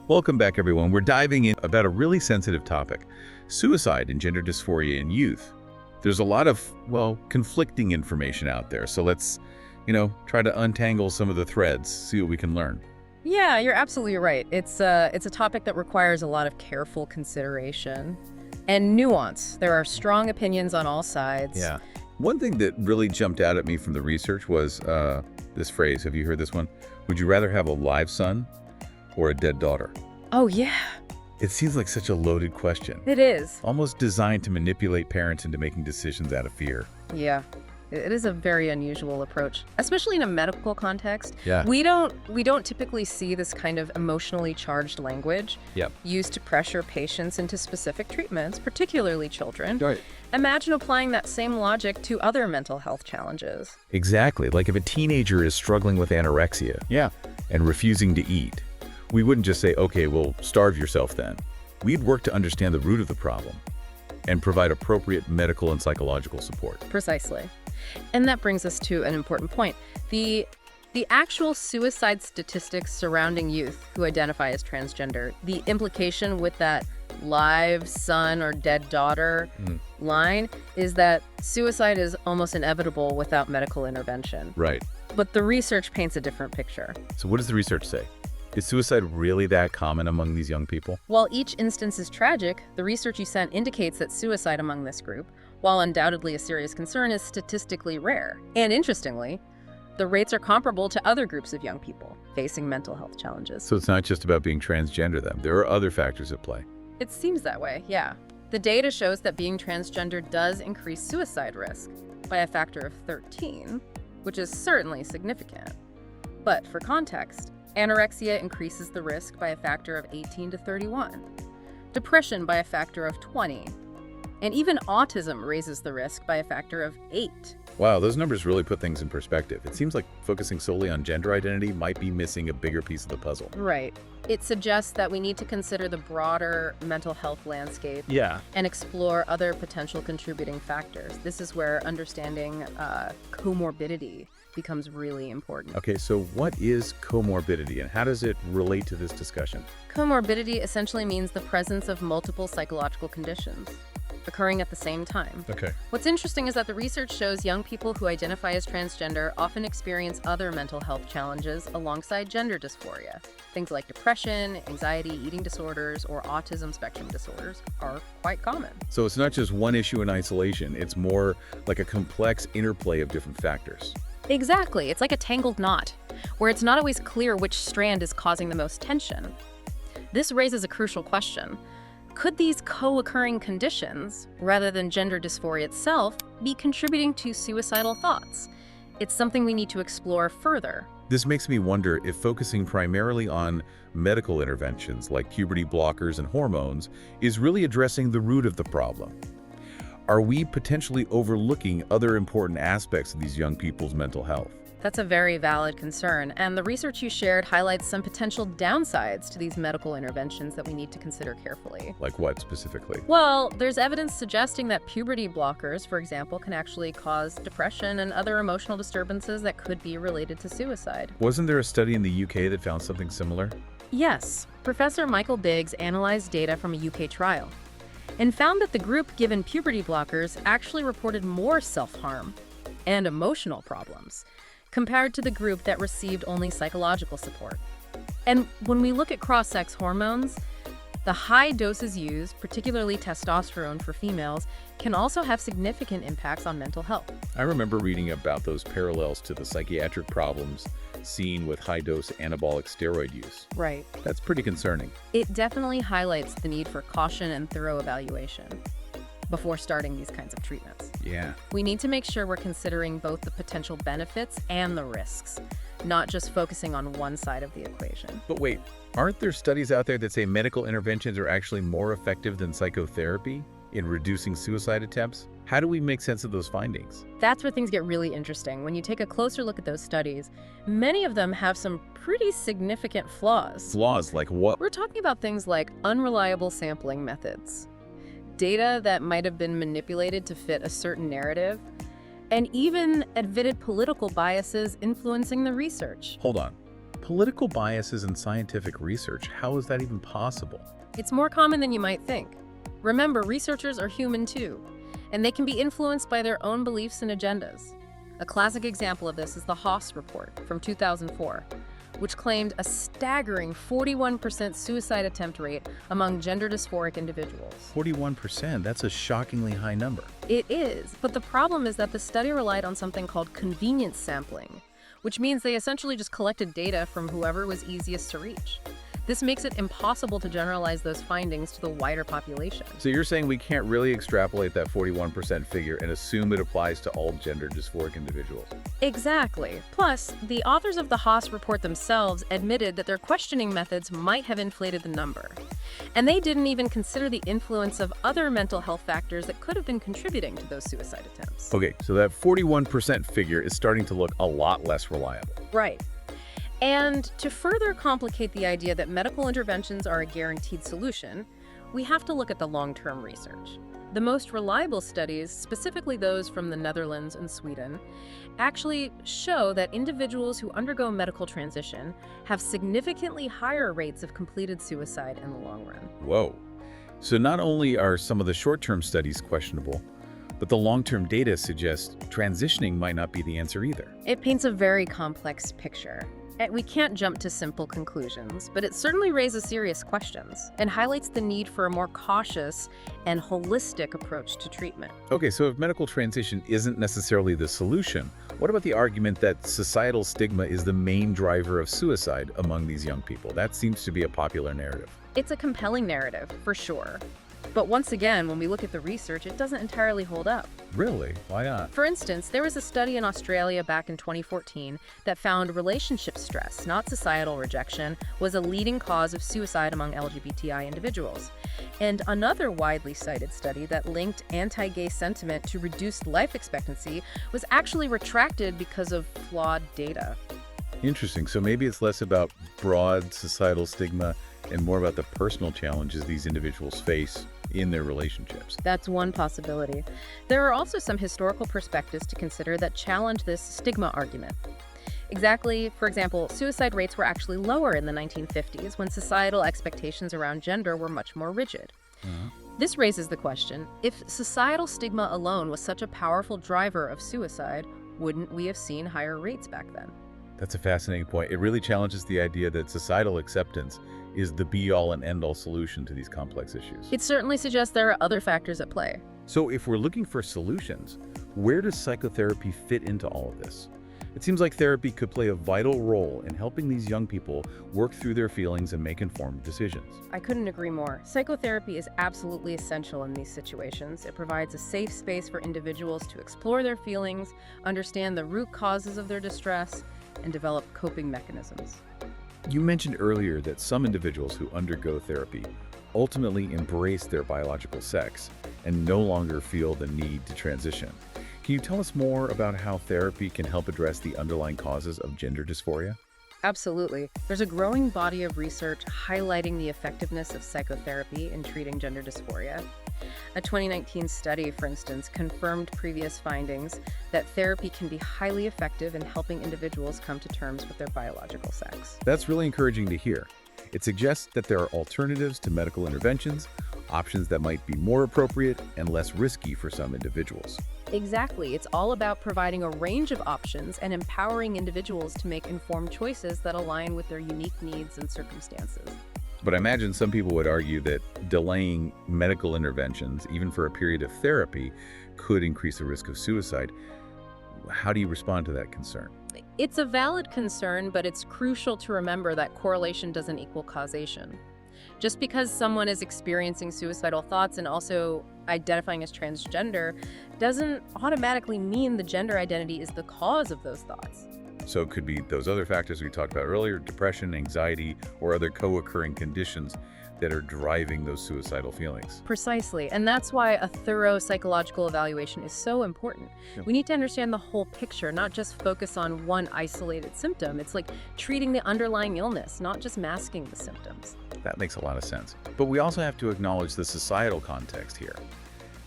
Welcome back, everyone. We're diving in about a really sensitive topic, suicide and gender dysphoria in youth. There's a lot of, well, conflicting information out there. So let's, try to untangle some of the threads, see what we can learn. Yeah, you're absolutely right. It's a topic that requires a lot of careful consideration and nuance. There are strong opinions on all sides. Yeah. One thing that really jumped out at me from the research was this phrase. Have you heard this one? Would you rather have a live son or a dead daughter? Oh, yeah. It seems like such a loaded question. It is. Almost designed to manipulate parents into making decisions out of fear. Yeah. It is a very unusual approach, especially in a medical context. Yeah. We don't typically see this kind of emotionally charged language used to pressure patients into specific treatments, particularly children. Right. Imagine applying that same logic to other mental health challenges. Exactly. Like if a teenager is struggling with anorexia and refusing to eat, we wouldn't just say, okay, well, starve yourself then. We'd work to understand the root of the problem and provide appropriate medical and psychological support. Precisely. And that brings us to an important point. The actual suicide statistics surrounding youth who identify as transgender, the implication with that live son or dead daughter line is that suicide is almost inevitable without medical intervention. Right. But the research paints a different picture. So what does the research say? Is suicide really that common among these young people? While each instance is tragic, the research you sent indicates that suicide among this group, while undoubtedly a serious concern, is statistically rare. And interestingly, the rates are comparable to other groups of young people facing mental health challenges. So it's not just about being transgender then. There are other factors at play. It seems that way, yeah. The data shows that being transgender does increase suicide risk by a factor of 13, which is certainly significant. But for context, anorexia increases the risk by a factor of 18 to 31, depression by a factor of 20, and even autism raises the risk by a factor of 8. Wow, those numbers really put things in perspective. It seems like focusing solely on gender identity might be missing a bigger piece of the puzzle. Right. It suggests that we need to consider the broader mental health landscape and explore other potential contributing factors. This is where understanding comorbidity becomes really important. Okay, so what is comorbidity and how does it relate to this discussion? Comorbidity essentially means the presence of multiple psychological conditions occurring at the same time. Okay. What's interesting is that the research shows young people who identify as transgender often experience other mental health challenges alongside gender dysphoria. Things like depression, anxiety, eating disorders, or autism spectrum disorders are quite common. So it's not just one issue in isolation, it's more like a complex interplay of different factors. Exactly. It's like a tangled knot, where it's not always clear which strand is causing the most tension. This raises a crucial question. Could these co-occurring conditions, rather than gender dysphoria itself, be contributing to suicidal thoughts? It's something we need to explore further. This makes me wonder if focusing primarily on medical interventions like puberty blockers and hormones is really addressing the root of the problem. Are we potentially overlooking other important aspects of these young people's mental health? That's a very valid concern, and the research you shared highlights some potential downsides to these medical interventions that we need to consider carefully. Like what specifically? Well, there's evidence suggesting that puberty blockers, for example, can actually cause depression and other emotional disturbances that could be related to suicide. Wasn't there a study in the UK that found something similar? Yes, Professor Michael Biggs analyzed data from a UK trial and found that the group given puberty blockers actually reported more self-harm and emotional problems compared to the group that received only psychological support. And when we look at cross-sex hormones, the high doses used, particularly testosterone for females, can also have significant impacts on mental health. I remember reading about those parallels to the psychiatric problems seen with high-dose anabolic steroid use. Right. That's pretty concerning. It definitely highlights the need for caution and thorough evaluation before starting these kinds of treatments. Yeah. We need to make sure we're considering both the potential benefits and the risks, not just focusing on one side of the equation. But wait, aren't there studies out there that say medical interventions are actually more effective than psychotherapy in reducing suicide attempts? How do we make sense of those findings? That's where things get really interesting. When you take a closer look at those studies, many of them have some pretty significant flaws. Flaws like what? We're talking about things like unreliable sampling methods, data that might have been manipulated to fit a certain narrative, and even admitted political biases influencing the research. Hold on. Political biases in scientific research, how is that even possible? It's more common than you might think. Remember, researchers are human too, and they can be influenced by their own beliefs and agendas. A classic example of this is the Haas report from 2004, which claimed a staggering 41% suicide attempt rate among gender-dysphoric individuals. 41%, that's a shockingly high number. It is, but the problem is that the study relied on something called convenience sampling, which means they essentially just collected data from whoever was easiest to reach. This makes it impossible to generalize those findings to the wider population. So you're saying we can't really extrapolate that 41% figure and assume it applies to all gender dysphoric individuals? Exactly. Plus, the authors of the Haas report themselves admitted that their questioning methods might have inflated the number. And they didn't even consider the influence of other mental health factors that could have been contributing to those suicide attempts. Okay, so that 41% figure is starting to look a lot less reliable. Right. And to further complicate the idea that medical interventions are a guaranteed solution, we have to look at the long-term research. The most reliable studies, specifically those from the Netherlands and Sweden, actually show that individuals who undergo medical transition have significantly higher rates of completed suicide in the long run. Whoa. So not only are some of the short-term studies questionable, but the long-term data suggests transitioning might not be the answer either. It paints a very complex picture. And we can't jump to simple conclusions, but it certainly raises serious questions and highlights the need for a more cautious and holistic approach to treatment. Okay, so if medical transition isn't necessarily the solution, what about the argument that societal stigma is the main driver of suicide among these young people? That seems to be a popular narrative. It's a compelling narrative, for sure. But once again, when we look at the research, it doesn't entirely hold up. Really? Why not? For instance, there was a study in Australia back in 2014 that found relationship stress, not societal rejection, was a leading cause of suicide among LGBTI individuals. And another widely cited study that linked anti-gay sentiment to reduced life expectancy was actually retracted because of flawed data. Interesting. So maybe it's less about broad societal stigma and more about the personal challenges these individuals face in their relationships. That's one possibility. There are also some historical perspectives to consider that challenge this stigma argument. For example, suicide rates were actually lower in the 1950s when societal expectations around gender were much more rigid. This raises the question, if societal stigma alone was such a powerful driver of suicide, wouldn't we have seen higher rates back then? That's a fascinating point. It really challenges the idea that societal acceptance is the be-all and end-all solution to these complex issues. It certainly suggests there are other factors at play. So if we're looking for solutions, where does psychotherapy fit into all of this? It seems like therapy could play a vital role in helping these young people work through their feelings and make informed decisions. I couldn't agree more. Psychotherapy is absolutely essential in these situations. It provides a safe space for individuals to explore their feelings, understand the root causes of their distress, and develop coping mechanisms. You mentioned earlier that some individuals who undergo therapy ultimately embrace their biological sex and no longer feel the need to transition. Can you tell us more about how therapy can help address the underlying causes of gender dysphoria? Absolutely. There's a growing body of research highlighting the effectiveness of psychotherapy in treating gender dysphoria. A 2019 study, for instance, confirmed previous findings that therapy can be highly effective in helping individuals come to terms with their biological sex. That's really encouraging to hear. It suggests that there are alternatives to medical interventions, options that might be more appropriate and less risky for some individuals. Exactly. It's all about providing a range of options and empowering individuals to make informed choices that align with their unique needs and circumstances. But I imagine some people would argue that delaying medical interventions, even for a period of therapy, could increase the risk of suicide. How do you respond to that concern? It's a valid concern, but it's crucial to remember that correlation doesn't equal causation. Just because someone is experiencing suicidal thoughts and also identifying as transgender doesn't automatically mean the gender identity is the cause of those thoughts. So it could be those other factors we talked about earlier, depression, anxiety, or other co-occurring conditions that are driving those suicidal feelings. Precisely, and that's why a thorough psychological evaluation is so important. Yep. We need to understand the whole picture, not just focus on one isolated symptom. It's like treating the underlying illness, not just masking the symptoms. That makes a lot of sense. But we also have to acknowledge the societal context here.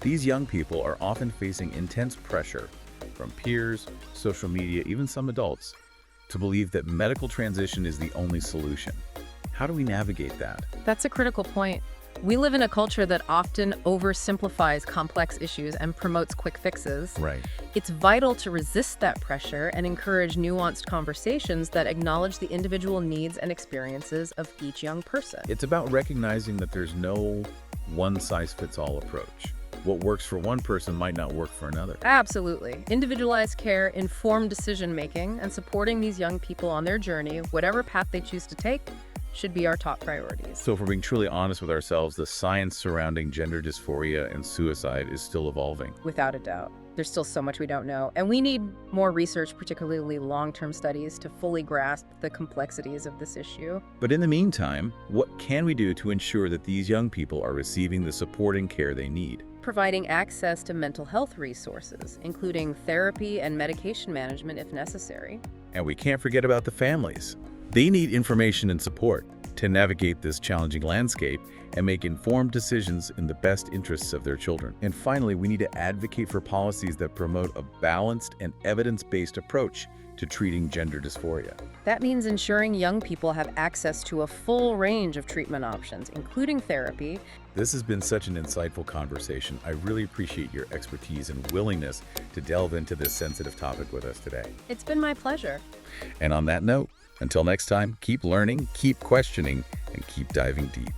These young people are often facing intense pressure from peers, social media, even some adults, to believe that medical transition is the only solution. How do we navigate that? That's a critical point. We live in a culture that often oversimplifies complex issues and promotes quick fixes. Right. It's vital to resist that pressure and encourage nuanced conversations that acknowledge the individual needs and experiences of each young person. It's about recognizing that there's no one-size-fits-all approach. What works for one person might not work for another. Absolutely. Individualized care, informed decision-making, and supporting these young people on their journey, whatever path they choose to take, should be our top priorities. So if we're being truly honest with ourselves, the science surrounding gender dysphoria and suicide is still evolving. Without a doubt. There's still so much we don't know, and we need more research, particularly long-term studies, to fully grasp the complexities of this issue. But in the meantime, what can we do to ensure that these young people are receiving the support and care they need? Providing access to mental health resources, including therapy and medication management if necessary. And we can't forget about the families. They need information and support to navigate this challenging landscape and make informed decisions in the best interests of their children. And finally, we need to advocate for policies that promote a balanced and evidence-based approach to treating gender dysphoria. That means ensuring young people have access to a full range of treatment options, including therapy. This has been such an insightful conversation. I really appreciate your expertise and willingness to delve into this sensitive topic with us today. It's been my pleasure. And on that note, until next time, keep learning, keep questioning, and keep diving deep.